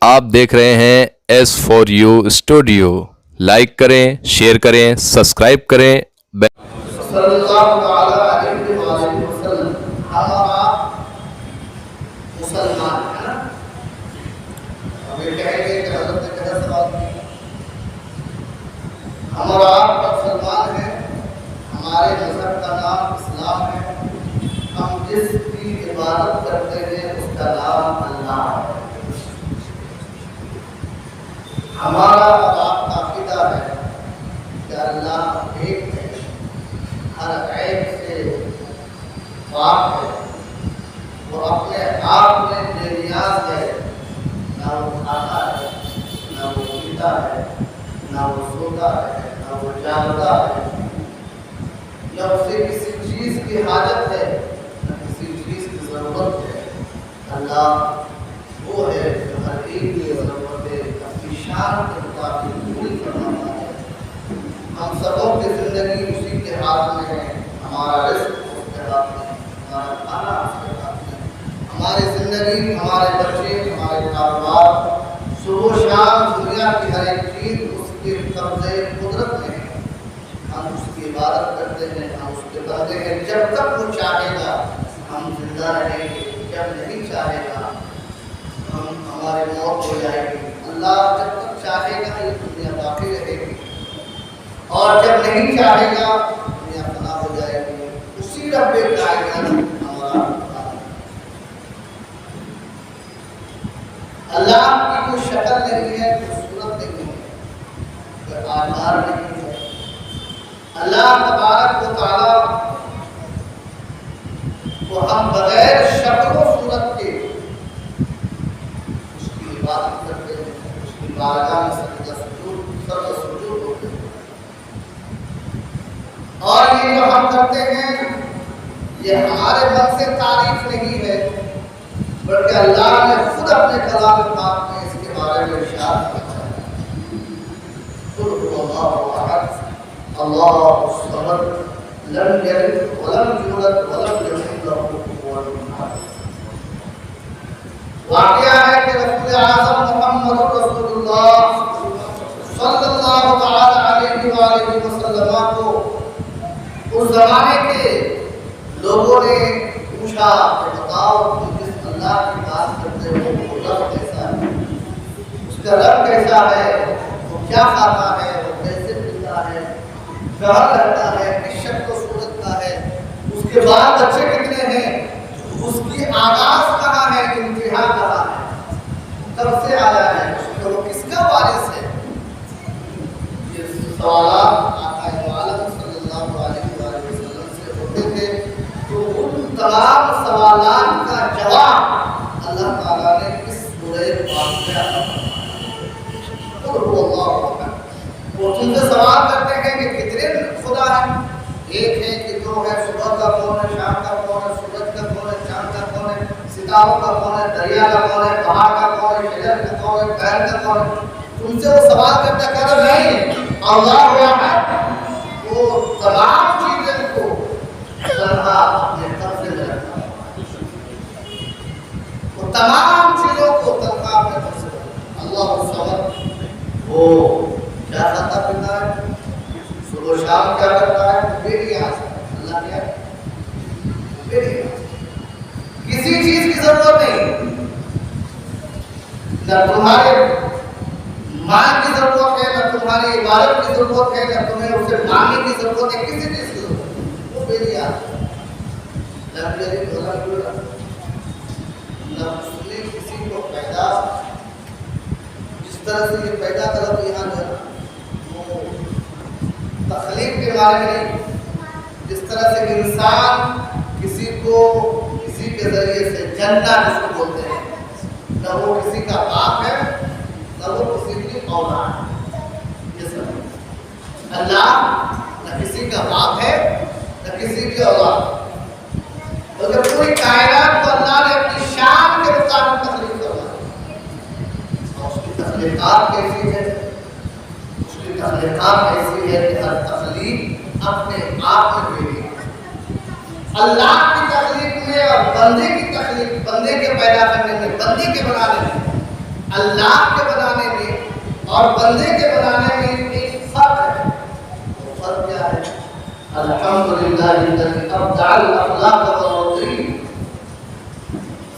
آپ دیکھ رہے ہیں S for you studio. Like کریں، شیئر کریں، سبسکرائب کریں. صلی اللہ تعالیٰ علیہ وآلہ وسلم. ہم آپ مسلمان ہیں نا. اب یہ کہیں گے کہ حضرت نے کہا سوال کیا. ہم اور آپ مسلمان ہیں، ہمارے مذہب کا نام اسلام ہے، ہم جس کی عبادت کرتے ہیں اس کا نام اللہ ہے. ہمارا اور آپ کا عقیدہ ہے کہ اللہ ایک ہے، ہر عیب سے پاک ہے، وہ اپنے آپ میں بے نیاز ہے. نہ وہ کھاتا ہے، نہ وہ پیتا ہے، نہ وہ سوتا ہے، نہ وہ جاگتا ہے، نہ اسے کسی چیز کی حاجت ہے، نہ کسی چیز کی ضرورت ہے. اللہ وہ ہے جو ہر ایک کی ضرورتیں اپنی شان کے مطابق پوری فرماتا ہے. ہم سبوں کی زندگی اسی کے ہاتھ میں ہے. ہمارا رزق اس کے ہاتھ میں، ہمارا کھانا اس کے ہاتھ میں، ہماری زندگی، ہمارے بچے، ہمارے کاروبار، صبح و شام دنیا کی ہر ایک چیز اس کے قبضے قدرت میں ہے. ہم اس کی عبادت کرتے ہیں، ہم اس کے بندے ہیں. جب تک وہ چاہے گا ہم زندہ رہیں گے، جب نہیں چاہے گا ہماری موت ہو جائے گی. اللہ جب تک چاہے گا یہ دنیا باقی رہے گی، اور جب نہیں چاہے گا دنیا فنا ہو جائے گی. اسی رب کائنات ہمارا اللہ کی کوئی شکل نہیں ہے، کوئی صورت نہیں ہے، کوئی آکار نہیں ہے. اللہ تبارک و تعالی کو ہم بغیر شکل و صورت کے اس کی عبادت کرتے ہیں، اس کی بارگاہ میں سجدہ سجود ہوتے ہیں. اور یہ جو ہم کرتے ہیں یہ ہمارے من سے تعریف نہیں ہے، بلکہ اللہ نے خود اپنے کلام پاک میں اس کے بارے میں ارشاد کیا ہے. قل هو اللہ احد اللہ الصمد لم یلد ولم یولد ولم یکن له کفوا احد. واقعہ ہے کہ رسول اعظم محمد رسول اللہ صلی اللہ تعالی علیہ وآلہ وسلم کو اس زمانے کے لوگوں نے پوچھا کہ بتاؤ کہ جس اللہ کی بات کرتے ہو وہ رب کیسا ہے، اس کا رب کیسا ہے، وہ کیا کھاتا ہے، وہ کیسے پیتا ہے، کہاں رہتا ہے، کس شکل و صورت کا ہے، اس کے بعد بچے کتنے ہیں، اس کی آغاز کہاں ہے، انتہا کہاں ہے، کب سے آیا ہے، وہ کس کا وارث ہے. یہ سوالات آقا عالم صلی اللہ علیہ وآلہ وسلم سے ہوتے تھے. تو ان تمام سوالات کا جواب اللہ تعالیٰ نے اس سورہ پاک میں عطا فرمایا. قل هو اللہ احد. وہ تم سے سوال کرتے ہیں کہ کتنے خدا ہیں. ایک ہے کہ دو ہے، صبح کا کون ہے، شام کا کون ہے، سورج کا کون ہے، چاند کا کون ہے، ستاروں کا کون ہے، دریا کا کون ہے، پہاڑ کا کون ہے، شجر کا کون ہے، پیڑ کا کون ہے. تم سے وہ سوال کرتے کہہ رہے نہیں اللہ احد وہ تمام چیزیں کو تنہا اپنے قبضے میں رکھتا ہے، وہ تمام چیزوں کو تنہا اپنے قبضے میں رکھتا ہے. اللہ الصمد وہ کیا کھاتا پیتا ہے، صبح و شام کیا کرتا ہے، بے نیاز ہے. اللہ کیا ہے، بے نیاز، کسی چیز کی ضرورت نہیں. نہ تمہارے مال کی ضرورت ہے، نہ تمہاری عبادت کی ضرورت ہے، نہ تمہیں اسے مانگنے کی ضرورت ہے، کسی چیز کی ضرورت ہے. وہ بے نیاز ہے. نہ اس نے کسی کو پیدا جس طرح سے یہ پیدا طلب یہاں جو ہے وہ تخلیق کے بارے میں نہیں، جس طرح سے انسان کسی کو کسی کے ذریعے سے جنتا جس کو بولتے ہیں، نہ وہ کسی کا باپ ہے نہ وہ کسی کی اولاد ہے. یہ سب اللہ نہ کسی کا باپ ہے نہ کسی کی اولاد، مگر پوری کائنات کو اللہ نے اپنی شان کے مطابق تخلیق کروائی. اور اس کی تخلیقات کیسی ہے، اس کی تخلیقات ایسی ہے کہ ہر تخلیق اپنے آپ میں ہوئی ہے. اللہ کی تخلیق میں اور بندے کی تخلیق، بندے کے پیدا کرنے میں، بندے کے بنانے میں اللہ کے بنانے میں اور بندے کے بنانے میں ایک فرق ہے. وہ فرق کیا ہے؟ الحمدللہ الذی ابدع الاخلاق والتوحید.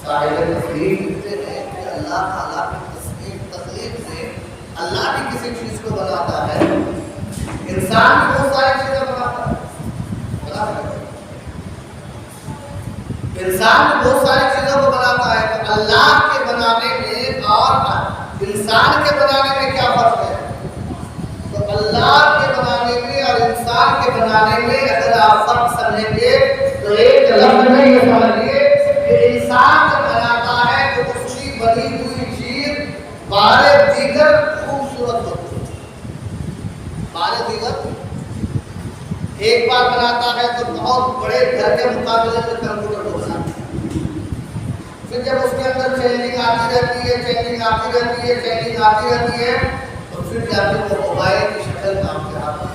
صاحب تخلیق کہتے ہیں کہ اللہ تعالیٰ کی تخلیق سے اللہ بھی کسی چیز کو بناتا ہے. انسان بھی بہت ساری چیزیں بناتا ہے. انسان بہت ساری چیزوں کو بناتا ہے. تو اللہ کے بنانے میں اور انسان کے بنانے میں کیا فرق ہے؟ تو اللہ کے بنانے میں اور انسان کے بنانے میں اگر آپ فرق سمجھیں گے تو ایک لفظ میں یہ سمجھیے کہ انسان جو بناتا ہے تو اس کی بنی ہوئی چیز بارے دیگر خوبصورت ہوتی ہے. بارے دیگر ایک بار بناتا ہے تو بہت بڑے گھر کے مقابلے میں کمپیوٹر کو بناتا ہے. پھر جب اس کے اندر چینجنگ آتی رہتی ہے تو پھر جا کے وہ موبائل کی شکل میں آپ کے ہاتھ میں.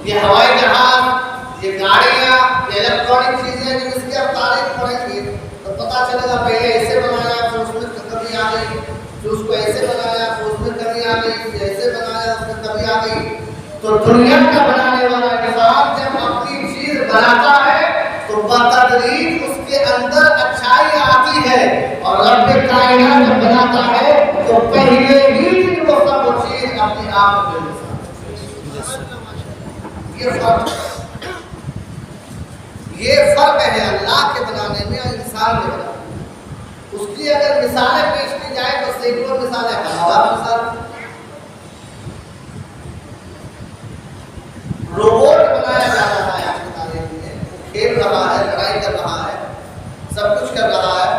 یہ ہوائی جہاز، یہ گاڑیاں، یہ الیکٹرانک چیزیں جب اس کی آپ تاریخ پڑھیں گے تو پتا چلے گا پہلے ایسے بنایا پھر اس میں کمی آ گئی، پھر اس کو ایسے بنایا پھر اس میں کمی آ گئی، پھر ایسے بنایا اس میں کمی آ گئی. تو دنیا کا بنانے والا انسان جب اپنی چیز بناتا ہے تو بتدریج اس کے اندر اچھائی آتی ہے. اور رب کائنات جب بناتا ہے تو پہلے ہی دن وہ سب چیز اپنے آپ میں یہ فرق ہے اللہ کے بنانے میں اور انسان کے بنانے میں. اس کی اگر مثالیں پیش کی جائے تو سینکڑوں مثالیں ہیں. روبوٹ بنایا جا رہا ہے آج کی تاریخ میں، کھیل رہا ہے، لڑائی کر رہا ہے، سب کچھ کر رہا ہے.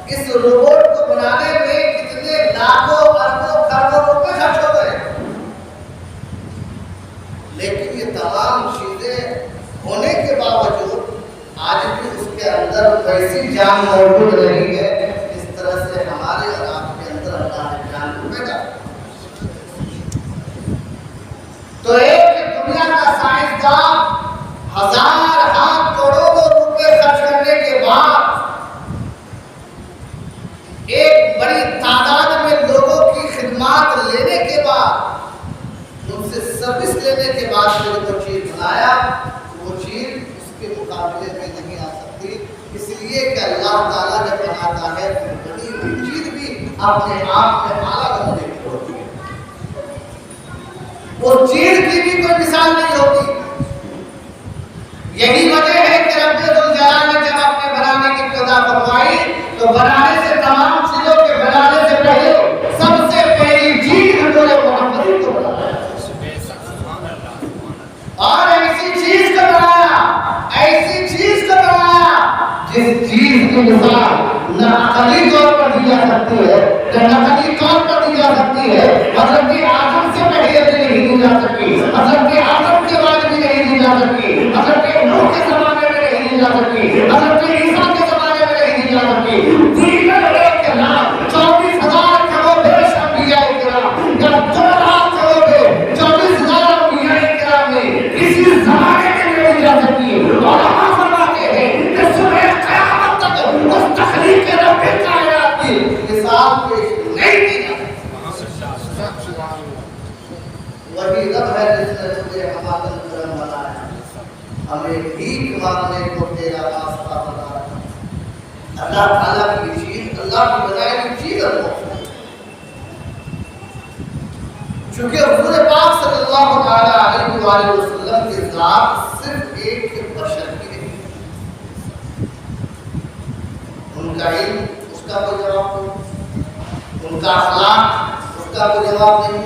اس روبوٹ کو بنانے میں کتنے لاکھوں اربوں کروڑوں روپے خرچ ہو گئے، لیکن یہ تمام چیزیں ہونے کے باوجود آج بھی اس کے اندر ویسی جان موجود نہیں ہے جس طرح سے ہمارے اور آپ کے اندر اللہ نے جان کو بھیجا. تو ایک دنیا کا سائنسدان ہزار کروڑوں روپے خرچ کرنے کے بعد ایک بڑی تعداد میں لوگوں کی خدمات لینے کے بعد ان سے سروس لینے کے بعد جو وہ چیز بنایا وہ چیز اس کے مقابلے میں نہیں آ سکتی. اس لیے کہ اللہ تعالیٰ جب بناتا ہے تو بڑی ہوئی چیز بھی اپنے آپ میں اعلیٰ ہونے کی ہوتی ہے. وہ چیز کی بھی کوئی مثال نہیں ہوتی. یہی وجہ ہے کہ رب ذوالجلال نے جب اپنے بنانے کی ابتدا فرمائی تو بنانے سے تمام چیزوں کے بنانے سے پہلے سب سے پہلی چیز حضور محمد کو بنایا اور ایسی چیز کو بنایا جس چیز کی مثال نہ عقلی طور پر دی جا سکتی ہے نہ نقلی طور پر دی جا سکتی ہے. حضرت آدم سے پہلے بھی نہیں دی جا سکتی، حضرت آدم کے بعد بھی نہیں دی جا سکتی، حضرت نوح کے زمانے میں نہیں دی جا سکتی، حضرت عیسیٰ کے زمانے میں نہیں دی جا سکتی. دیگر ایک لاکھ 24,000 کروڑ بیش انبیاء کرام یا 2 لاکھ کروڑ 24,000 انبیاء کرام نے اسی زمانے میں نہیں دی جا سکتی. اور ہم فرماتے ہیں کہ سورہ قیامت تک اس تخلیق رب کائنات کی مثال پیش نہیں کی جا سکتی. وہی رب ہے جس نے تجھے ہمارا کرم بنایا، ہمیں بھیک مانگنے کو تیرا راستہ بتایا. اللہ تعالیٰ کی چیز، اللہ کی بنائی ہوئی چیز ہے. چونکہ حضور پاک صلی اللہ تعالیٰ علیہ وآلہ وسلم کی ذات صرف ایک بشر کی نہیں. ان کا علم اس کا کوئی جواب نہیں، ان کا اخلاق اس کا کوئی جواب نہیں.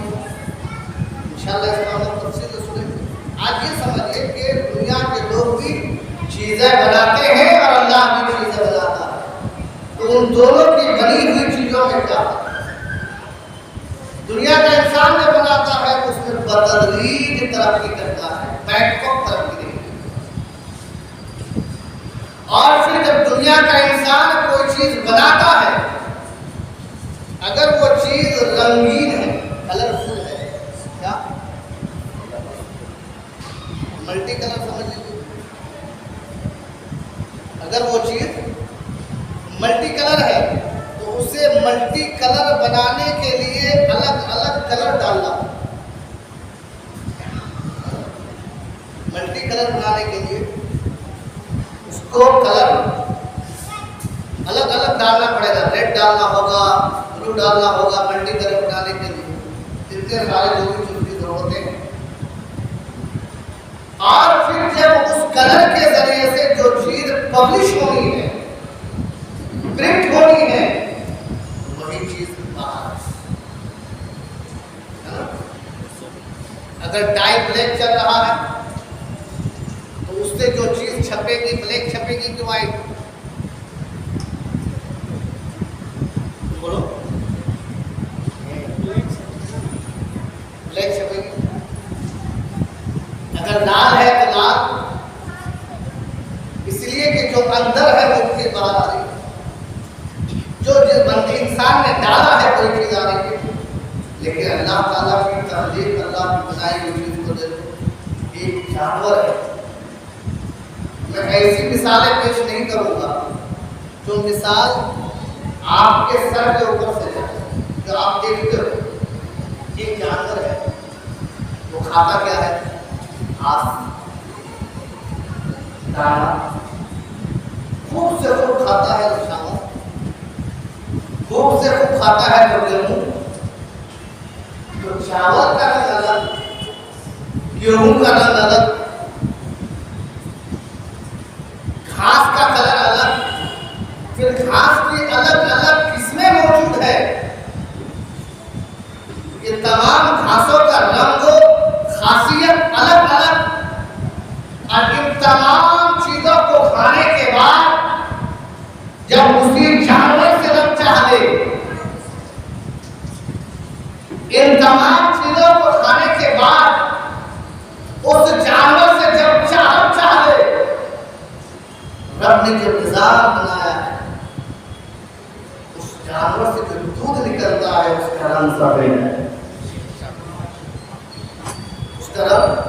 انشاءاللہ اس کا ہم تفصیل سے سنیں گے. آج یہ سمجھئے کہ دنیا کے لوگ بھی چیزیں بناتے ہیں اور اللہ بھی چیزیں بناتا ہے. تو ان دونوں کی بنی ہوئی چیزوں میں کیا ہے؟ دنیا کا انسان جو بناتا ہے اس میں بتدریج ترقی کرتا ہے، بیک وقت ترقی نہیں. اور پھر جب دنیا کا انسان کوئی چیز بناتا ہے، اگر وہ چیز رنگین ہے، کلرفل ہے، کیا ملٹی کلر سمجھ لیجیے، اگر وہ چیز ملٹی کلر ہے تو اسے ملٹی کلر بنانے کے لیے الگ الگ کلر ڈالنا. ملٹی کلر بنانے کے لیے اس کو کلر الگ الگ ڈالنا پڑے گا. ریڈ ڈالنا ہوگا, بلو ڈالنا ہوگا ملٹی کلر بنانے کے لیے. اتنے سارے لوگوں کی ضرورت ہے. اور پھر جب اس کلر کے ذریعے سے جو چیز پبلش ہونی ہے, پرنٹ ہونی ہے, وہی چیز باہر. اگر ڈائی بلیک چل رہا ہے تو اس سے جو چیز چھپے گی بلیک چھپے گی کہ وائٹ؟ بولو, بلیک چھپے گی. اگر لال ہے تو لال, اس لیے کہ جو اندر ہے وہ چیز باہر آ رہی ہے. جو انسان نے ڈالا ہے کوئی چیز آ رہی ہے. لیکن اللہ تعالیٰ کی تخلیق, اللہ کی بنائی ہوئی چیز کو دیکھو, ایک جانور ہے. میں ایسی مثالیں پیش نہیں کروں گا جو مثال آپ کے سر کے اوپر سے جائے, جو آپ دیکھتے ہو. ایک جانور ہے, وہ کھاتا کیا ہے؟ گھاس, دانا, خوب سے خوب کھاتا ہے. شامل خوب سے خوب کھاتا ہے تو گیہوں. تو چاول کا رنگ الگ, گیہوں کا رنگ الگ, گھاس کا کلر الگ. پھر گھاس کی الگ الگ قسمیں موجود ہے. یہ تمام گھاسوں کا رنگ, خاصیت الگ الگ. اور ان تمام چیزوں کو کھانے کے بعد جب اسی جانور سے رب چاہ لے, ان تمام چیزوں کو کھانے کے بعد اس جانور سے جب چاہ لے, رب نے جو نظام بنایا ہے, اس جانور سے جو دودھ نکلتا ہے اس کا رنگ سفید ہے. اس کا رنگ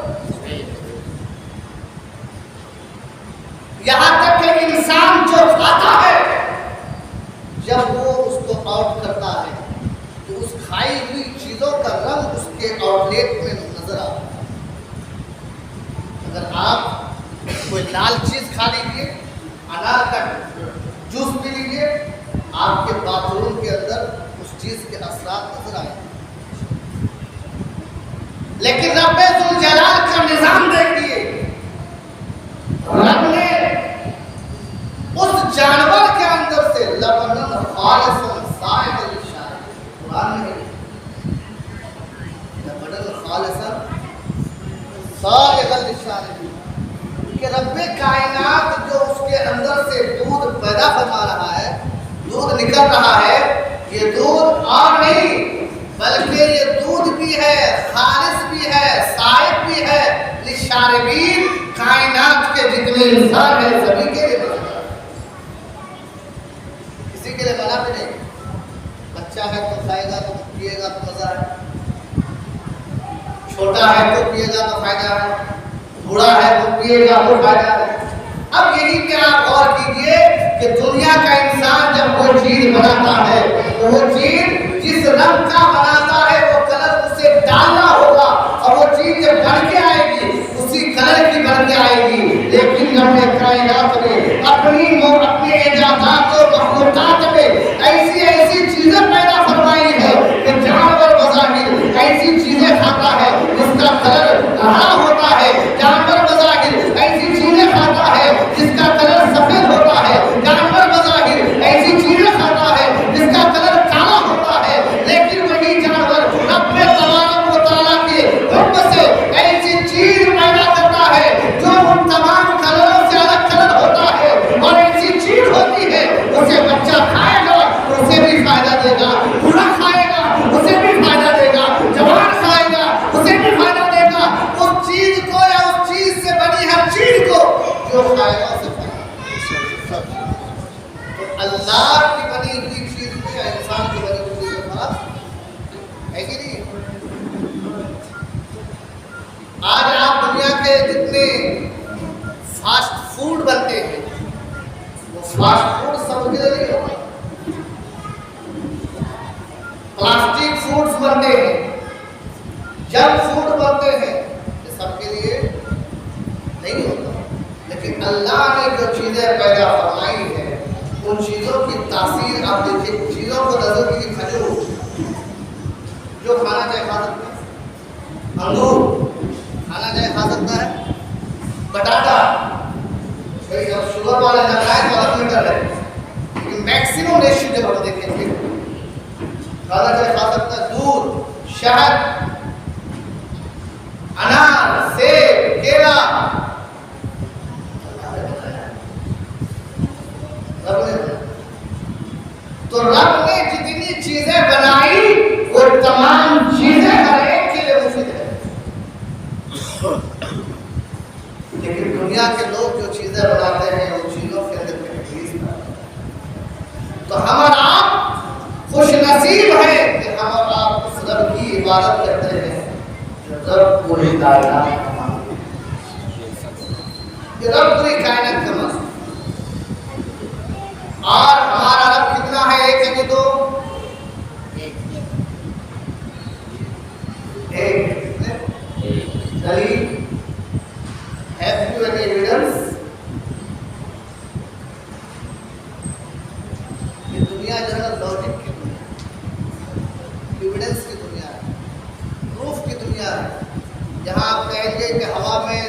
یہاں تک کہ انسان جو کھاتا ہے جب وہ اس کو آؤٹ کرتا ہے تو اس کھائی ہوئی چیزوں کا رنگ اس کے آؤٹ لیٹ میں نظر آتا ہے. اگر آپ کوئی لال چیز کھا لیجیے, انار کا جوس پی لیجیے, آپ کے باتھ روم کے اندر اس چیز کے اثرات نظر آئیں. لیکن رب ذوالجلال کا نظام دیکھیے, رب نے اس جانور کے اندر سے لبنن خالصا سائغا للشاربین, قرآن میں لبنن خالصا سائغا للشاربین, کہ رب کائنات جو اس کے اندر سے دودھ پیدا فرما رہا ہے, دودھ نکل رہا ہے, یہ دودھ اور نہیں بلکہ یہ دودھ بھی ہے, خالص بھی ہے, سائغ بھی ہے, للشاربین, کائنات کے جتنے انسان ہیں سبھی کے لیے بنا ہے. کسی کے لیے بنا بھی نہیں. بچہ ہے تو کھائے گا تو پیے گا تو مزہ ہے, چھوٹا ہے تو پیے گا تو فائدہ ہے, بوڑھا ہے تو پیے گا تو فائدہ ہے. اب یہی کہ آپ غور کیجئے کہ دنیا کا انسان جب کوئی چیز بناتا ہے تو وہ چیز جس رنگ کا بناتا ہے وہ کلر اسے ڈالنا ہوگا, اور وہ چیز جب بن کے آئے گی اسی کلر کی بن کے آئے گی. لیکن رب کائنات نے اپنی ایجادات اور مخلوقات میں ایسی ایسی چیزیں پیدا فرمائی ہے کہ جانور بظاہر ایسی چیزیں کھاتا ہے جس کا کلر ہرا ہوتا ہے, جانور بظاہر ایسی چیزیں کھاتا ہے جس کا کلر سفید ہوتا ہے, جانور بظاہر ایسی چیزیں کھاتا ہے جس کا کلر کالا ہوتا ہے. لیکن وہی جانور اپنے تبارک و تعالیٰ کے حکم سے ایسی چیز پیدا کرتا ہے جو ان تمام کلروں سے الگ کلر ہوتا ہے, اور ایسی چیز ہوتی ہے اسے بچہ کھائے گا اسے بھی فائدہ دے گا, بوڑھا کھائے گا اسے بھی فائدہ دے گا, جوان کھائے گا اسے بھی فائدہ دے گا. اس چیز کو یا اس چیز سے بنی ہر چیز کو جو کھائے گا اسے فائدہ. تو اللہ کی بنی ہوئی چیز کو یا انسان کی بنی ہوئی چیز کو فرق ہے کہ نہیں؟ آج آپ دنیا کے جتنے فاسٹ فوڈ بنتے ہیں وہ فاسٹ فوڈ سمجھ رہے ہیں, پلاسٹک فوڈز بنتے ہیں، جنک فوڈ بنتے ہیں، یہ سب کے لیے نہیں ہوتا، لیکن اللہ نے جو چیزیں پیدا فرمائی ہے ان چیزوں کی تاثیر آپ دیکھیں، چیزوں کو نظر کی کھجور جو کھانا چاہے کھا سکتا ہے، انگور کھانا چاہے کھا سکتا ہے، بٹاٹا اب شوگر والے نقائد تو الگ میٹر ہے، لیکن میکسیمم ریشیو جب ہم دیکھیں گے کھانا چاہے کھا سکتا ہے، دودھ، شہد، انار، سیب، کیلا، تو رب نے جتنی چیزیں بنائی وہ تمام چیزیں ہر ایک کے لیے مفید ہے، لیکن دنیا کے لوگ جو چیزیں بناتے ہیں ان چیزوں کے اندر تکلیف ہے۔ تو ہم اور آپ خوش نصیب ہے کہ ہم اور آپ اس رب کی عبادت کرتے ہیں جو رب پوری کائنات کا مالک ہے، یہ رب پوری کائنات کا مالک ہے۔ اور ہمارا رب کتنا ہے؟ ایک ہے کہ دو؟ ایک دلیل have you any evidence؟ یہ دنیا جو ہے لاجک کی دنیا ہے، ایویڈنس کی دنیا ہے، پروف کی دنیا ہے، جہاں آپ کہیں گے کہ ہوا میں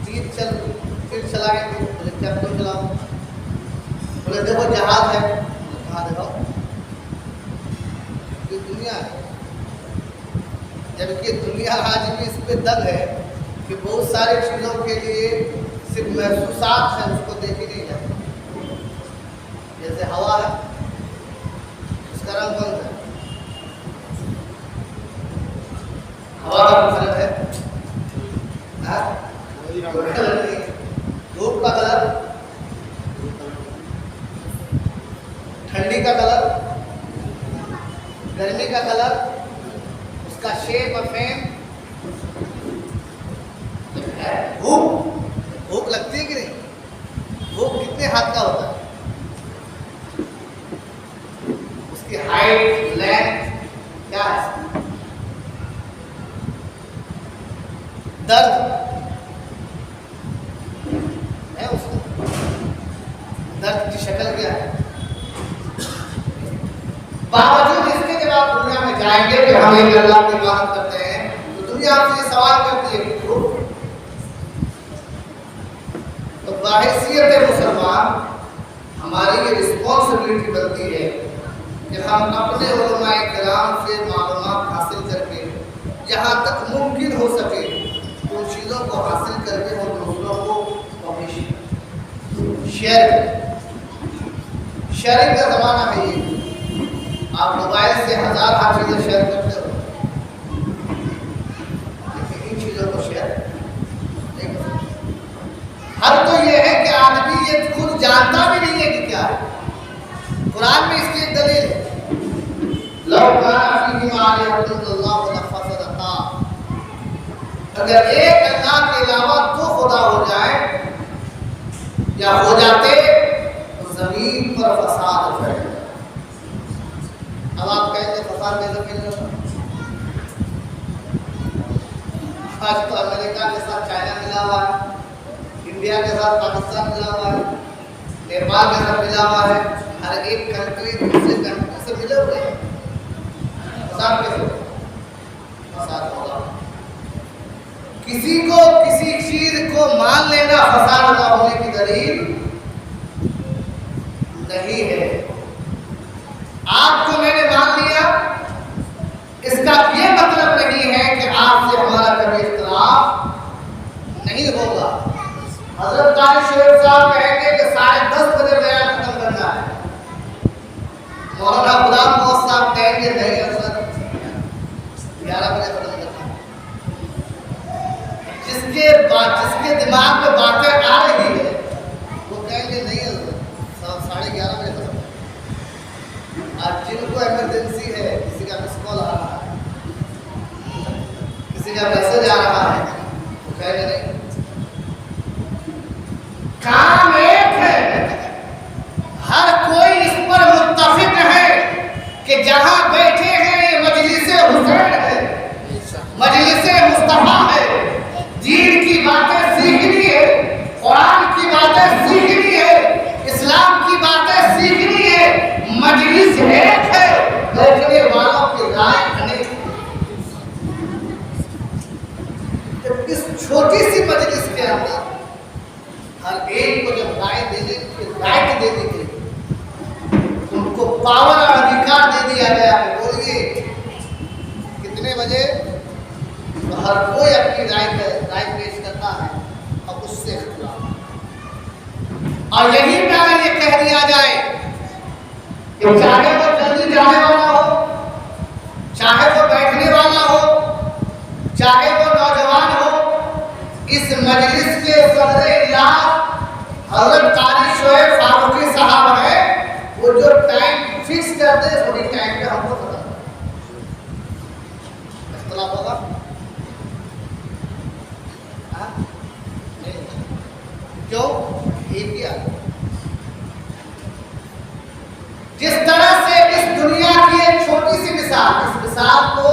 تیر چلائیں گے، بولے کیا کیوں چلاؤں؟ بولے دیکھو جہاز ہے، کہاں دکھاؤ؟ یہ دنیا ہے، جبکہ دنیا آج بھی اس پہ دل ہے کہ بہت ساری چیزوں کے لیے صرف محسوسات ہیں، اس کو دیکھی نہیں جاتی، جیسے ہوا ہے اس کا رنگ کون ہے؟ ہوا کا فرق ہے، دھوپ کا کلر، ٹھنڈی کا کلر، گرمی کا کلر، اس کا شیپ اور فیم، بھوک لگتی ہے کہ نہیں؟ بھوک کتنے ہاتھ کا ہوتا ہے؟ اس کی ہائٹ، لینتھ کیا ہے؟ درد ہے اس کا، درد کی شکل کیا ہے؟ باوجود اس کے جب آپ دنیا میں جائیں گے کہ ہم ایک اللہ کی عبادت کرتے ہیں تو دنیا آپ سے سوال کرتی ہے کہ کیوں؟ تو بحیثیت مسلمان ہماری یہ رسپانسبلٹی بنتی ہے کہ ہم اپنے علماء کرام سے معلومات حاصل کر کے جہاں تک ممکن ہو سکے ان چیزوں کو حاصل کر کے اور دوسروں کو پبلش شیئر کریں۔ شیئرنگ کا زمانہ ہے یہ، آپ موبائل سے ہزار چیزیں شیئر کرتے ہو، لیکن ان چیزوں کو شیئر نہیں کرتے۔ حل تو یہ ہے کہ آدمی یہ خود جانتا بھی نہیں ہے کہ کیا ہے۔ قرآن میں اس کی ایک دلیل ہے، لو کان فیہما آلہۃ الا اللہ لفسدتا، اگر ایک اللہ کے علاوہ دو خدا ہو جائے یا ہو جاتے تو زمین پر فساد ہو جائے۔ اب آپ کہیں گے فساد کیسے پھیل رہا؟ آج تو امریکہ کے ساتھ چائنا ملا ہوا ہے، انڈیا کے ساتھ پاکستان ملا ہوا ہے، نیپال کے ساتھ ملا ہوا ہے، ہر ایک کنٹری دوسرے کنٹری سے ملے ہوئے ہیں۔ فساد کیسے ہوگا؟ فساد ہوگا، کسی کو کسی چیز کو مان لینا فساد نہ ہونے کی دلیل نہیں ہے۔ آپ کو میں نے مان لیا، اس کا یہ مطلب نہیں ہے کہ آپ سے ہمارا کبھی اختلاف نہیں ہوگا۔ حضرت قاری شریف صاحب کہیں گے کہ 10:30 بجے بیان ختم کرنا ہے، مولانا غلام محمد صاحب کہیں گے نہیں حضرت 11 بجے ختم کرنا ہے۔ جس کے دماغ میں باتیں آ رہی ہے وہ کہیں گے نہیں حضرت 11:30 بجے ختم۔ آج جن کو ایمرجنسی ہے، کسی کا مس کال آ رہا ہے، کسی کا میسج آ رہا ہے، وہ کہے گا نہیں۔ کام ایک ہے، ہر کوئی اس پر متفق ہے کہ جہاں بیٹھے ہیں ایک ہے، بیٹھنے والوں کی رائے انیک ہے۔ جب اس چھوٹی سی مجلس کے اندر ہر ایک کو جب رائے دینے کی رائٹ دے دی گئی، ان کو پاور اور ادھیکار دے دیا گیا کہ بولیے کتنے بجے، تو ہر کوئی اپنی رائے پیش کرتا ہے اور اس سے اختلاف۔ اور یہی پہ اگر یہ کہہ دیا جائے کہ چاہے وہ جلدی جانے والا ہو، چاہے وہ بیٹھنے والا ہو، چاہے وہ نوجوان ہو، اس مجلس کے صدر اجلاس حضرت قاری شعیب فاروقی صاحب ہے، وہ جو ٹائم فکس کرتے ہیں وہی ٹائم پہ ہم کو پتا اختلاف ہوگا کیوں؟ ایک ہی آدمی۔ جس طرح سے اس دنیا کی ایک چھوٹی سی مثال، اس مثال کو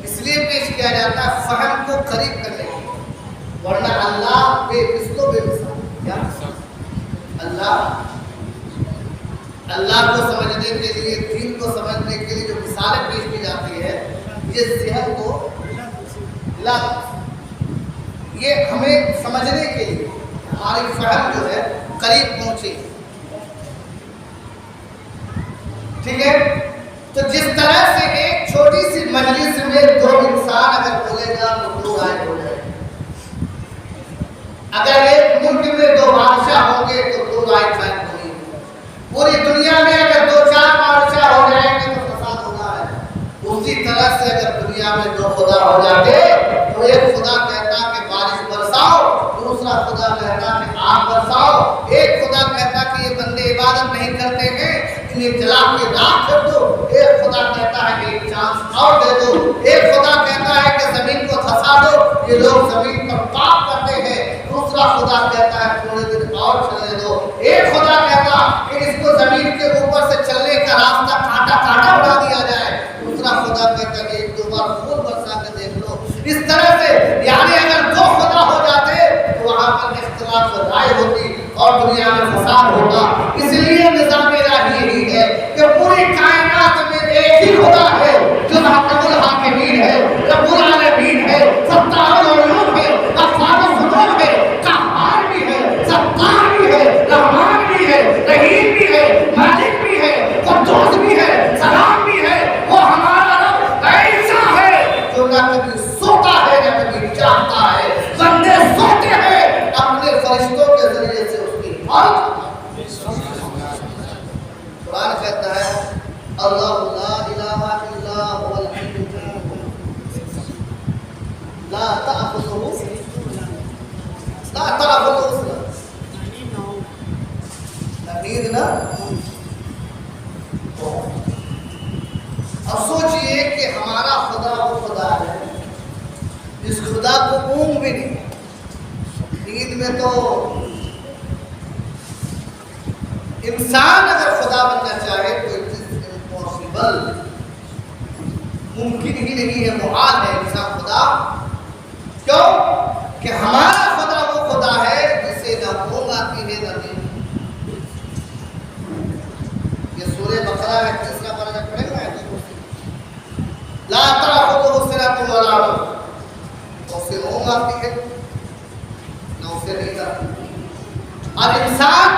اس لیے پیش کیا جاتا ہے فہم کو قریب کرنے کے لیے، ورنہ اللہ اس کو بے مثال کیا اللہ کو سمجھنے کے لیے، دین کو سمجھنے کے لیے جو مثالیں پیش کی جاتی ہے، یہ ذہن کو یہ ہمیں سمجھنے کے لیے ہماری فہم جو ہے قریب پہنچے، ٹھیک ہے؟ تو جس طرح سے ایک چھوٹی سی مجلس میں دو انسان اگر بولے گا تو دو رائے ہو جائے گی، اگر ایک ملک میں دو بادشاہ ہوں گے تو دو رائے قائم ہوگی، پوری دنیا میں اگر دو چار بادشاہ ہو جائیں گے تو فساد ہونا ہے۔ اسی طرح سے اگر دنیا میں دو خدا ہو جاتے تو ایک خدا کہتا کہ بارش برساؤ، دوسرا خدا کہتا کہ آگ برساؤ، ایک خدا کہتا کہ یہ بندے عبادت نہیں کرتے ہیں انہیں جلا کے راکھ کر دو، ایک خدا کہتا ہے کہ ایک چانس اور دے دو، ایک خدا کہتا ہے کہ زمین کو دھسا دو، یہ لوگ زمین پر پاپ کرتے ہیں، دوسرا خدا کہتا ہے تھوڑے دن اور چلنے دو، ایک خدا کہتا کہ اس کو زمین کے اوپر سے چلنے کا راستہ کانٹا کانٹا بنا دیا جائے، دوسرا خدا کہتا کہ ایک دو بار خون برسا کے دیکھ لو۔ اس طرح سے یعنی اگر دو خدا ہو جاتے تو وہاں پر اختلاف رائے ہوتی اور دنیا میں فساد ہوتا۔ اس لیے نظام الہی یہی ہے کہ پوری کائنات میں ایک ہی خدا ہے جو حکم الحاکمین ہے، رب العالمین ہے، ستار العلوم ہے، غفار الذنوب ہے، قہار بھی ہے، ستار بھی ہے، رحمان بھی ہے، رحیم بھی ہے، مالک بھی ہے، قدوس بھی ہے، سلام بھی ہے۔ وہ ہمارا رب ایسا ہے جو نہ کبھی سوتا ہے نہ کبھی جاگتا ہے، بندے سوتے ہیں اپنے فرشتوں کے ذریعے سے اس کی حفاظت۔ قرآن کہتا ہے اللہ لا الہ الا هو الحی القیوم لا تأخذہ نیند نہ۔ اب سوچئے کہ ہمارا خدا وہ خدا ہے جس خدا کو اونگ بھی نہیں، نیند میں تو انسان اگر خدا بننا چاہے تو امپاسبل، ممکن ہی نہیں ہے، محال ہے انسان خدا۔ کیوں کہ ہمارا خدا وہ خدا ہے جسے نہ اونگ آتی ہے نہ نیند۔ یہ سورہ بقرہ ہے، تیسرا پارہ جب پڑھیں گے لا تأخذہ سنۃ ولا نوم، اسے اونگ آتی ہے نہ اسے نیند آتی۔ اور انسان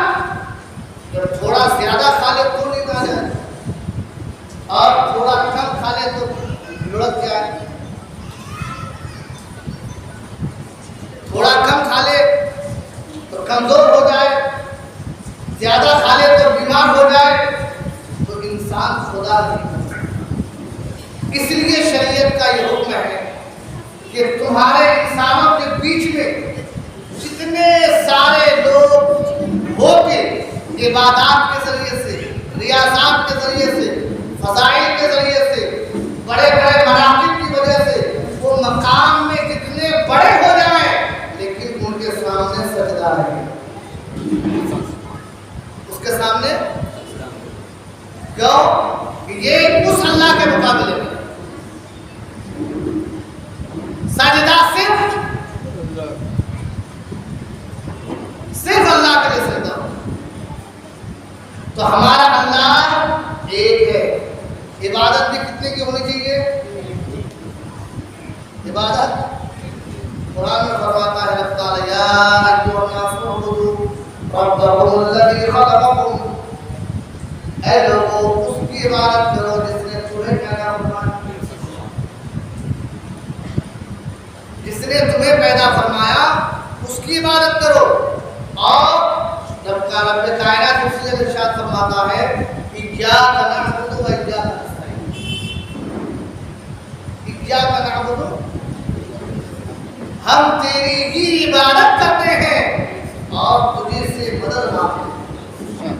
جب تھوڑا زیادہ کھا لے تو نیند آ جائے اور تھوڑا کم کھا لے تو لڑک جائے، تھوڑا کم کھا لے تو کمزور ہو جائے، زیادہ کھا لے تو بیمار ہو جائے، تو انسان خدا نہیں۔ اس لیے شریعت کا یہ حکم ہے کہ تمہارے انسانوں کے بیچ میں جتنے سارے لوگ ہو کے عبادات کے ذریعے سے، ریاضات کے ذریعے سے، فضائل کے ذریعے سے، بڑے بڑے مراکب کی وجہ سے وہ مقام میں جتنے بڑے ہو جائیں لیکن ان کے سامنے سجدہ ہے، اس کے سامنے کیوں کہ یہ اس اللہ کے مقابلے میں سجدہ صرف اللہ کے لیے سجدہ۔ تو ہمارا اللہ ایک طریقے کی ہونی چاہیے؟ عبادت. قرآن میں فرماتا ہے رب تعالیٰ یا ایھا الناس اعبدوا ربکم الذی خلقکم، اے لوگوں اس کی عبادت کرو جس نے تمہیں پیدا فرمایا، جس نے تمہیں پیدا فرمایا اس کی عبادت کرو. اور رب کائنات اس لیے ارشاد فرماتا ہے ایاک نعبد و ایاک نستعین، ایاک نعبد ہم تیری ہی عبادت کرتے ہیں اور تجھے سے مدد مانگتے ہیں.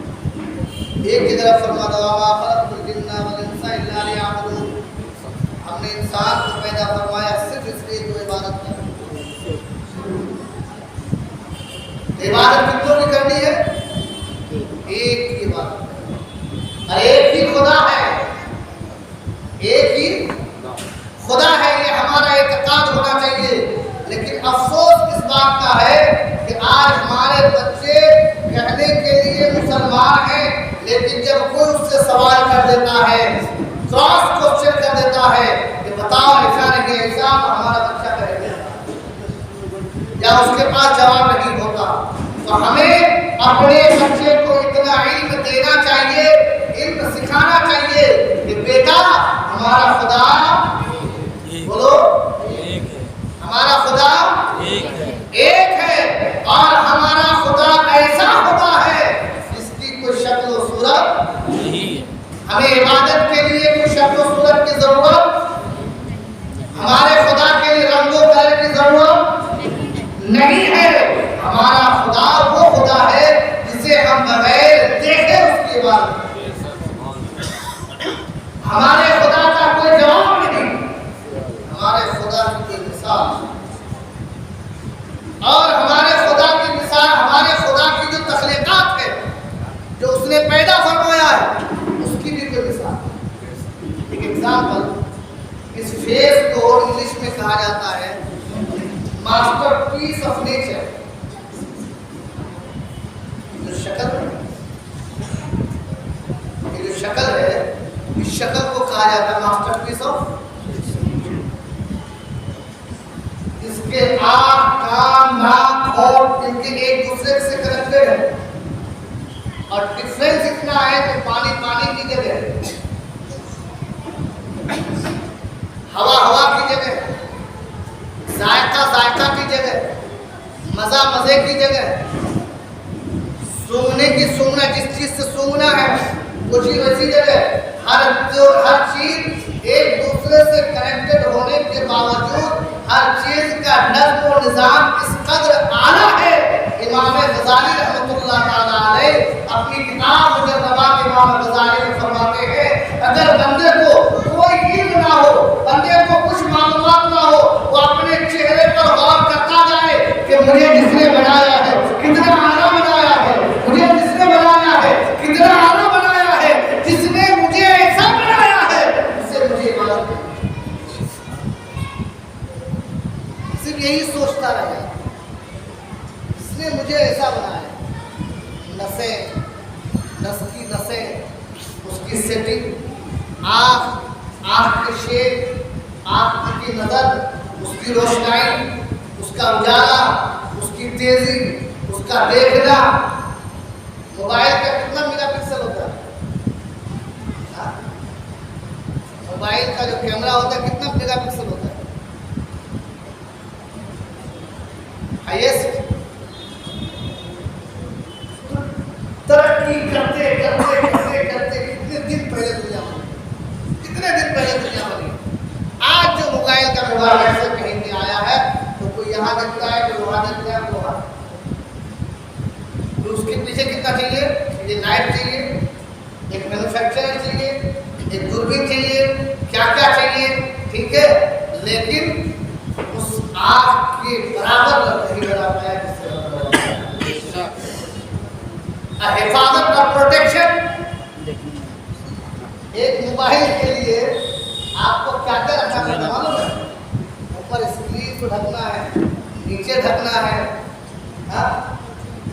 ایک کی طرف فرماتا ہے وما خلقت الجن والانس الا لیعبدون، ہم نے انسان کو پیدا فرمایا صرف اس لیے تو عبادت کرے. عبادت کتنوں کی کرنی ہے؟ ایک کی عبادت، اور ایک ہی خدا ہے، ایک ہی خدا ہے. یہ ہمارا اعتقاد ہونا چاہیے. لیکن افسوس اس بات کا ہے کہ آج ہمارے بچے کہنے کے لیے مسلمان ہیں، لیکن جب کوئی اس سے سوال کر دیتا ہے، کراس کوشچن کر دیتا ہے کہ بتاؤ ایسا نہیں ایسا، ہمارا بچہ کہے گا یا اس کے پاس جواب نہیں ہوتا. تو ہمیں اپنے بچے کو اتنا علم دینا چاہیے، علم سکھانا چاہیے کہ بیٹا ہمارا خدا بولو ہمارا خدا ایک ہے، اور ہمارا خدا ایسا خدا ہے جس کی کوئی شکل و صورت نہیں ہے. ہمیں عبادت کے لیے کوئی شکل و صورت کی ضرورت، ہمارے خدا کے لیے رنگ و کلر کی ضرورت نہیں ہے. ہمارا خدا وہ خدا ہے جسے ہم بغیر دیکھے اس کی عبادت کریں. ہمارے خدا کا کوئی جواب نہیں، ہمارے خدا کی مثال، اور ہمارے خدا کی مثال، ہمارے خدا کی جو تخلیقات ہے جو اس نے پیدا فرمایا ہے اس کی بھی کوئی مثال. ایک ایگزامپل، اس فیس کو انگلش میں کہا جاتا ہے ماسٹر پیس آف نیچر. جو شکل ہے اس شکل کو کہا جاتا ہے ماسٹر پیس آف. اس کے آنکھ، کان، ناک اور ان کے ایک دوسرے سے کنیکٹڈ ہے، اور ڈفرینس اتنا ہے کہ پانی پانی کی جگہ، ہوا ہوا کی جگہ، ذائقہ ذائقہ کی جگہ، مزہ مزے کی جگہ، سونگنے کی سونگنا جس چیز سے سونگنا ہے وہ چیز ویسی جگہ. ہر چیز ایک دوسرے سے کنیکٹڈ ہونے کے باوجود ہر چیز کا نظم و نظام اس قدر اعلیٰ ہے. امام غزالی رحمۃ اللہ تعالیٰ علیہ اپنی کتاب مجربات امام غزالی میں فرماتے ہیں اگر بندے کو کوئی علم نہ ہو، بندے کو کچھ معلومات نہ ہو، وہ اپنے چہرے پر غور کرتا جائے کہ مجھے جس نے بنایا ہے کتنا اعلیٰ بنایا ہے، مجھے جس نے بنایا ہے کتنا اعلیٰ بنایا ہے، جس نے مجھے ایسا بنایا ہے اس سے مجھے عبادت کرنی. صرف یہی سوچتا رہے اس نے مجھے ایسا بنایا. نسیں، نس کی نسیں، اس کی سیٹنگ، آنکھ کے شیپ، آنکھ کی نظر، اس کی روشنائی، اس کا اجالا، اس کی تیزی، اس کا دیکھنا. موبائل کا کتنا میگا پکسل ہوتا ہے؟ موبائل کا جو کیمرہ ہوتا ہے کتنا میگا پکسل ہوتا ہے؟ ہائیسٹ. ترقی کرتے کرتے کرتے کرتے کتنے دن پہلے دنیا بنی. آج جو موبائل کا موبائل ایسے کہیں نہیں آیا ہے تو کوئی یہاں دیکھتا ہے جو وہاں دیکھتا ہے وہاں. اس کے پیچھے کتنا چاہیے؟ یہ لائٹ چاہیے، ایک مینوفیکچرر چاہیے، ایک دوربین چاہیے، کیا کیا چاہیے، ٹھیک ہے. لیکن اس آنکھ کے برابر نہیں بنا پایا جس سے حفاظت اور پروٹیکشن. ایک موبائل کے لیے آپ کو کیا کیا رکھنا پڑتا ہے معلوم ہے؟ اوپر اسکرین کو ڈھکنا ہے، نیچے ڈھکنا ہے،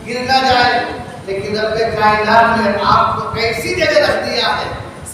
گر نہ جائے. لیکن رب کائنات نے آپ کو ایسی جگہ رکھ دیا ہے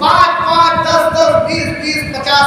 5-5, 10-10, 20-20, 50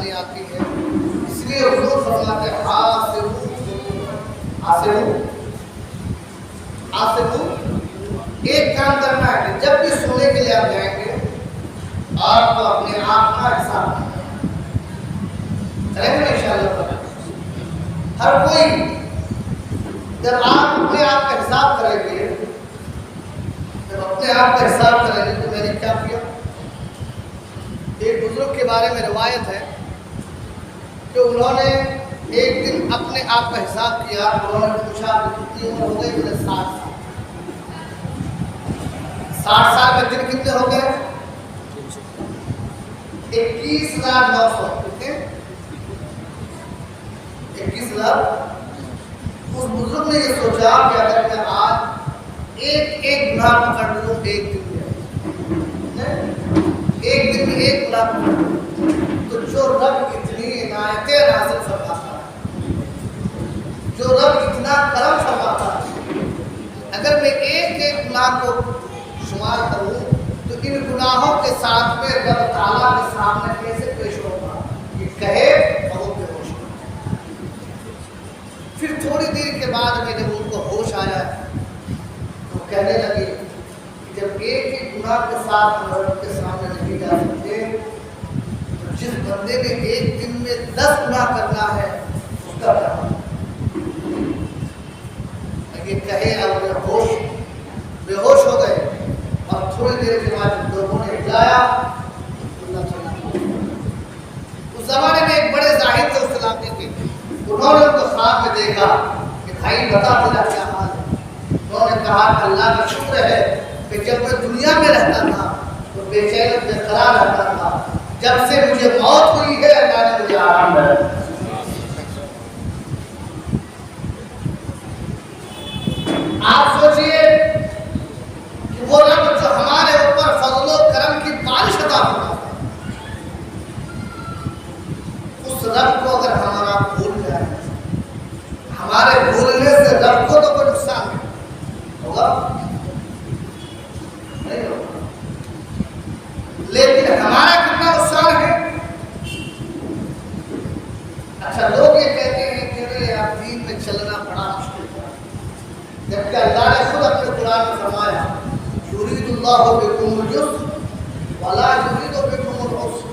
پریشانی آتی ہے، اس لیے حضور فرماتے ہیں آسبو ایک کام کرنا ہے کہ جب بھی سونے کے لیے آپ جائیں گے آپ کو اپنے آپ کا حساب کریں گے انشاءاللہ۔ ہر کوئی جب آپ اپنے آپ کا حساب کریں گے، جب اپنے آپ کا حساب کریں گے تو میں نے کیا کیا؟ ایک بزرگ کے بارے میں روایت ہے کہ انہوں نے ایک دن اپنے آپ کا حساب کیا، انہوں نے پوچھا کہ کتنی عمر ہو گئی؟ مجھے 60 سال۔ 60 سال میں دن کتنے ہو گئے؟ 21,900۔ کتنے؟ 21,000۔ اس بزرگ نے یہ سوچا کہ اگر میں آج ایک گناہ پکڑ لوں ایک دن میں، ایک دن میں ایک گناہ پکڑ لوں تو جو رب اتنی عنایتیں نازل فرماتا ہے، جو رب اتنا کرم فرماتا ہے، اگر میں ایک گناہ کو شمار کروں تو ان گناہوں کے ساتھ میں رب تعالیٰ کے سامنے کیسے پیش ہوگا؟ یہ کہے بہت بے ہوش۔ پھر تھوڑی دیر کے بعد میں جب ان کو ہوش آیا تو کہنے لگے کہ جب ایک گناہ کے ساتھ رب کے سامنے نہیں جا سکتے تو جس بندے نے ایک دن میں 10 گناہ کرنا ہے اس کا کیا؟ یہ کہے اب بے ہوش ہو گئے، اور تھوڑی دیر کے بعد لوگوں نے ہلایا۔ اس زمانے میں ایک بڑے زاہد تھے اس علاقے کے، انہوں نے ان کو خواب میں دیکھا کہ بھائی بتا تیرا کیا حال ہے؟ انہوں نے کہا کہ اللہ کا شکر ہے کہ جب میں دنیا میں رہتا تھا تو بے چین بے قرار رہتا تھا، جب سے مجھے موت ہوئی ہے اللہ نے مجھے آرام دیا۔ آپ سوچئے کہ وہ رب جو ہمارے اوپر فضل و کرم کی بارش عطا فرماتا ہے، اس رب کو اگر ہمارا بھول جائے، ہمارے بھولنے سے رب کو تو کوئی نقصان نہیں ہوگا، نہیں ہوگا، لیکن ہمارا کتنا نقصان ہے؟ اچھا لوگ یہ کہتے ہیں کہ آپ دین میں چلنا بڑا مشکل ہے، جبکہ اللہ نے خود اپنے قرآن میں فرمایا یرید اللہ بکم الیسر ولا یرید بکم العسر۔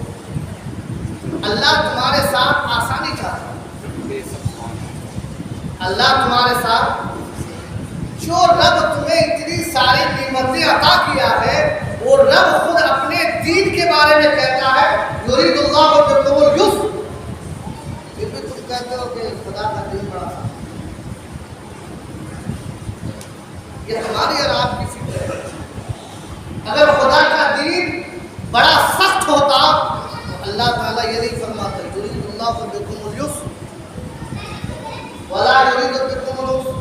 اللہ تمہارے ساتھ آسانی چاہتا ہے، اللہ تمہارے ساتھ، جو رب تمہیں اتنی ساری نعمتیں عطا کیا ہے وہ رب خود اپنے دین کے بارے میں کہتا ہے یرید اللہ بکم الیسر، پھر بھی تم کہتے ہو کہ خدا کا دین بڑا سا۔ یہ ہماری اور آپ کی فکر ہے۔ اگر خدا کا دین بڑا سخت ہوتا تو اللہ تعالیٰ یہ نہیں فرماتا یرید اللہ بکم اليسر ولا یرید بکم العسر۔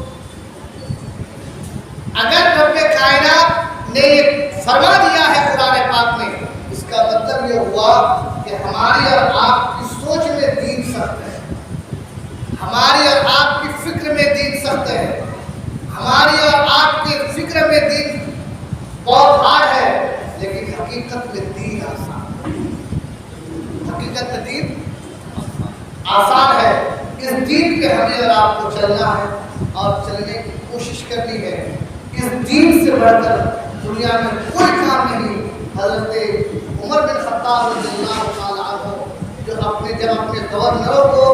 اگر رب کائنات نے یہ فرما دیا ہے قرآن پاک میں، اس کا مطلب یہ ہوا کہ ہماری اور آپ کی سوچ میں دین سخت ہے، ہماری اور آپ کی فکر میں دین سخت ہے، ہماری اور آپ کے فکر میں دین بہت ہارڈ ہے، لیکن حقیقت میں دین آسان ہے، حقیقت میں دین آسان ہے۔ اس دین پہ ہمیں اور آپ کو چلنا ہے اور چلنے کی کوشش کرنی ہے۔ اس دین سے بڑھ کر دنیا میں کوئی کام نہیں۔ حضرت عمر بن خطاب رضی اللہ تعالیٰ عنہ جو جب اپنے گورنروں کو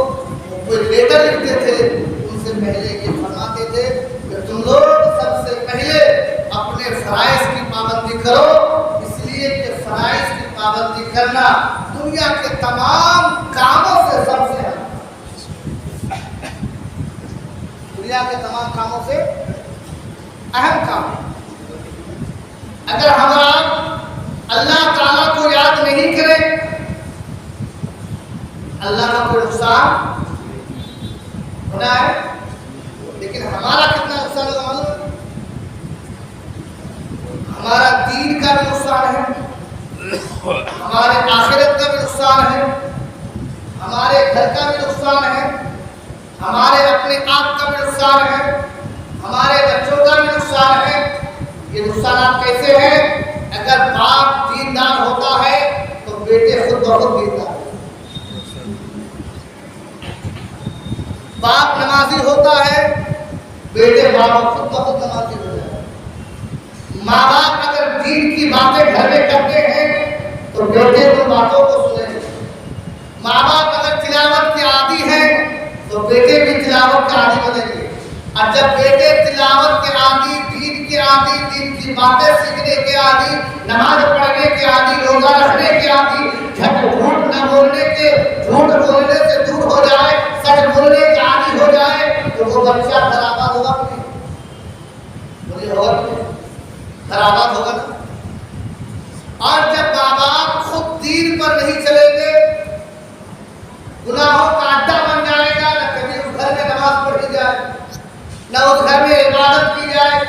کوئی لیٹر لکھتے تھے ان سے پہلے یہ فرماتے تھے کہ تم لوگ سب سے پہلے اپنے فرائض کی پابندی کرو، اس لیے کہ فرائض کی پابندی کرنا دنیا کے تمام کاموں سے سب سے اہم، دنیا کے تمام کاموں سے اہم کام۔ اگر ہم اللہ تعالیٰ کو یاد نہیں کریں، اللہ کا کوئی نقصان ہونا ہے، لیکن ہمارا کتنا نقصان ہوگا معلوم ہے؟ ہمارا دین کا بھی نقصان ہے، ہمارے آخرت کا بھی نقصان ہے، ہمارے گھر کا بھی نقصان ہے، ہمارے اپنے آپ کا بھی نقصان ہے، ہمارے بچوں کا بھی نقصان ہے۔ یہ نقصانات کیسے ہیں؟ اگر باپ دیندار ہوتا ہے تو بیٹے خود بخود دیندار ہیں، باپ نمازی ہوتا ہے، بیٹے باپ خود بخود نمازی ہو جائے. ماں باپ اگر دین کی باتیں گھر میں کرتے ہیں تو بیٹے ان باتوں کو سنیں. ماں باپ اگر تلاوت کے عادی ہیں تو بیٹے بھی تلاوت کے عادی بنیں گے. اور جب بیٹے تلاوت کے عادی، دین کے عادی، دین کی باتیں سیکھنے کے عادی، نماز پڑھنے کے عادی، روزہ رکھنے کے عادی، جھوٹ نہ بولنے کے، جھوٹ بولنے سے دور ہو جائے، سچ بولنے کے عادی ہو جائے تو وہ بچہ گھر آباد ہوگا کہ نہیں؟ بولیے ہوگا کہ نہیں؟ گھر آباد ہوگا نا. اور جب ماں باپ خود دین پر نہیں چلیں گے، گناہوں کا اڈا بن جائے گا. نہ کبھی اس گھر میں نماز پڑھی جائے، نہ اس گھر میں عبادت کی جائے،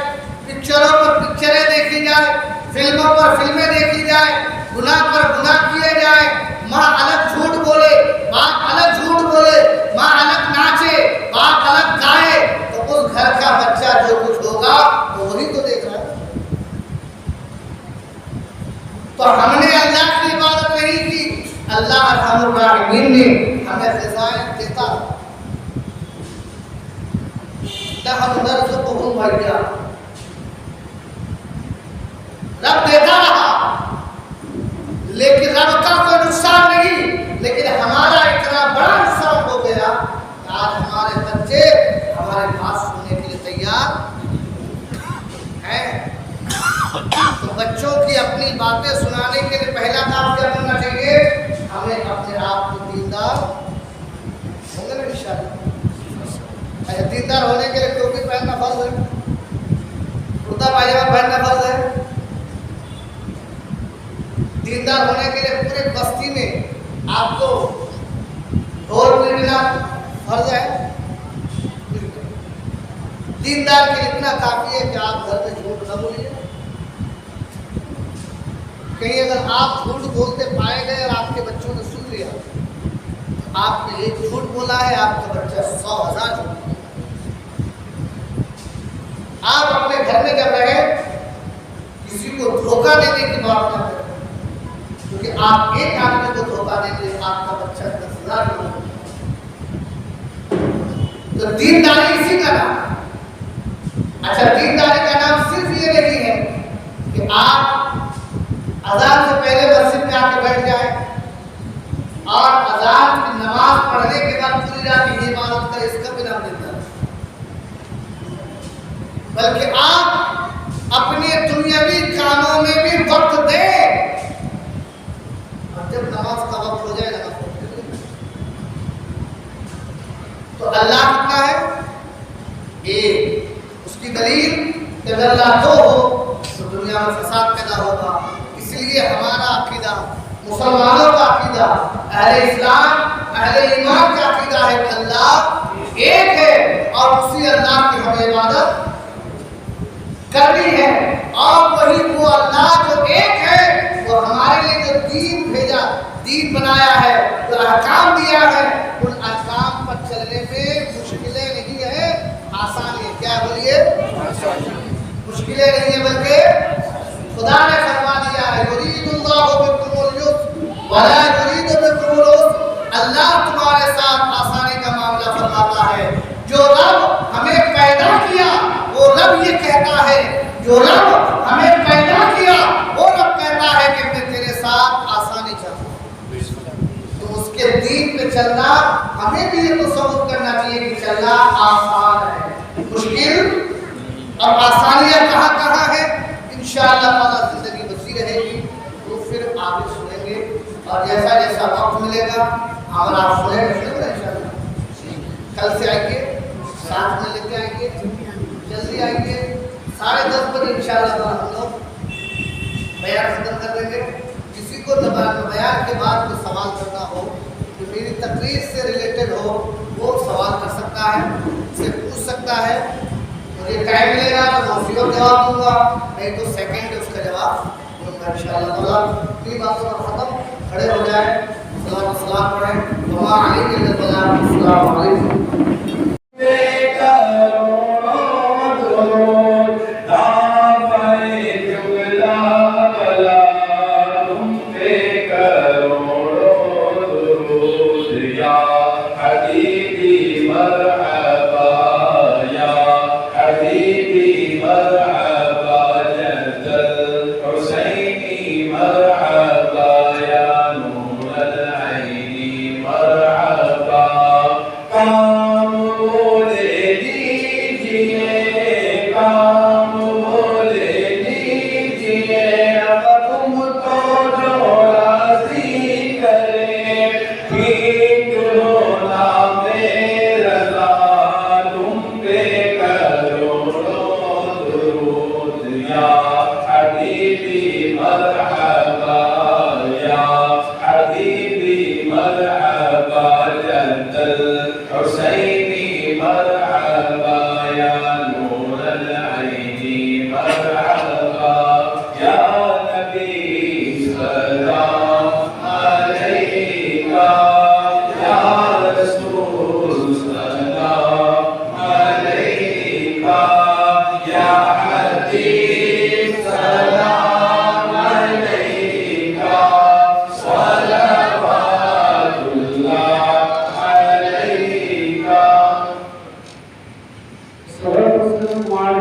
پکچروں پر پکچریں دیکھی جائے، فلموں پر فلمیں دیکھی جائے، گناہ پر گناہ کیے جائے. ماں الگ جھوٹ بولے، باپ الگ جھوٹ بولے، ماں الگ ناچے، باپ الگ گائے، تو اس گھر کا بچہ جو کچھ ہوگا وہ وہی تو دیکھ رہا ہے. تو ہم نے اللہ کی عبادت نہیں کی، اللہ ارحم الراحمین نے ہمیں رضائیں دیتا. نحن نرزقهم وإياكم، رب دیتا رہا لیکن رب کا کوئی نقصان نہیں. لیکن ہمارا اتنا بڑا نقصان ہو گیا کہ آج ہمارے بچے ہمارے بات سننے کے لیے تیار ہیں. تو بچوں کی اپنی باتیں سنانے کے لیے پہلا کام کیا کرنا چاہیے؟ ہمیں اپنے آپ کو دیندار ہوں گے نا انشاءاللہ. اچھا، دیندار ہونے کے لیے ٹوپی پہننا فرض ہے، کرتا پائجامہ پہننا فرض ہے. دیندار ہونے کے لیے پورے بستی میں آپ کو ڈھول پیٹنا فرض ہے. دیندار کے لیے اتنا کافی ہے کہ آپ گھر میں جھوٹ نہ بولیے. کہیں اگر آپ جھوٹ بولتے پائے گئے اور آپ کے بچوں نے سن لیا، آپ نے ایک جھوٹ بولا ہے، آپ کا بچہ 100,000 جھوٹ. آپ اپنے گھر میں جب رہے کسی کو دھوکہ دینے کی بات نہ کریں، کیونکہ آپ ایک آدمی کو دھوکہ دیں گے آپ کا بچہ 10,000 جھوٹ. تو دینداری اسی کا نام ہے. اچھا، دینداری کا نام صرف یہ نہیں ہے کہ آپ اذان سے پہلے مسجد میں آ کے بیٹھ جائیں اور اذان کی نماز پڑھنے کے بعد پوری رات کی عبادت کریں، اس کا بھی نام دیندار ہے. بلکہ آپ اپنے دنیاوی کاموں میں بھی وقت دیں، اور جب نماز کا وقت ہو جائے نماز پڑھیں. تو اللہ کتنا ہے؟ ایک. اس کی دلیل کہ اگر اللہ دو ہو تو دنیا میں فساد پیدا ہوگا. اس لیے ہمارا عقیدہ، مسلمانوں کا عقیدہ، اہل اسلام اہل ایمان کا عقیدہ ہے کہ اللہ ایک ہے اور اسی اللہ کی ہمیں عبادت کرنی ہے. اور وہی وہ اللہ جو ایک ہے، وہ ہمارے لیے جو دین بھیجا، دین بنایا ہے، جو احکام دیا ہے، ان احکام پر چلنے میں مشکلیں نہیں ہے، آسانی ہے. کیا بولیے؟ مشکلیں نہیں ہے، بلکہ خدا نے فرما دیا ہے یرید اللہ بکم اليسر ولا یرید بکم العسر. اللہ تمہارے ساتھ آسانی کا معاملہ فرماتا ہے. جو رب ہمیں پیدا کیا وہ رب یہ کہتا ہے، جو رب ہمیں پیدا کیا وہ رب کہتا ہے کہ میں تیرے ساتھ آسانی چاہتا ہوں. تو اس کے دین پہ چلنا ہمیں بھی یہ تصور کرنا چاہیے کہ چلنا آسان ہے، مشکل اور آسانیاں کہاں کہاں ہے. انشاءاللہ تعالیٰ زندگی بچی رہے گی تو پھر آگے سنیں گے، اور جیسا جیسا وقت ملے گا اگر آپ سنیں گے انشاءاللہ. کل سے آئیے، ساتھ میں لے کے آئیے، جلدی آئیے. 10:30 بجے انشاءاللہ تعالیٰ ہم لوگ بیان ختم کر دیں گے. کسی کو بیان کے بعد کوئی سوال کرنا ہو جو میری تقریر سے ریلیٹڈ ہو وہ سوال کر سکتا ہے، سے پوچھ سکتا ہے. مجھے ٹائم ملے گا تو میں فیور جواب دوں گا، نہیں تو سیکنڈ اس کا جواب دوں گا انشاءاللہ تعالیٰ. اتنی باتوں کا ختم. کھڑے ہو جائیں، سلام پڑھیں. وما علیکم الا البلاغ. السلام علیکم. یا حبیبی مرحبا یا حبیبی مرحبا جد الحسینی مرحبا یا نور العین مرحبا کام بولے لیجئے کام بولے لیجئے تم تو جو راضی کرے ٹھیک ہونا میرا تم پہ کروڑوں درود یا حبیبی مرحبا یا حبیبی مرحبا جد الحسینی مرحبا یا نور العین مرحبا یا نبی سلام علیکہ یا رسول سلام علیکہ یا حبیب سلام علیکہ صلوات اللہ علیکہ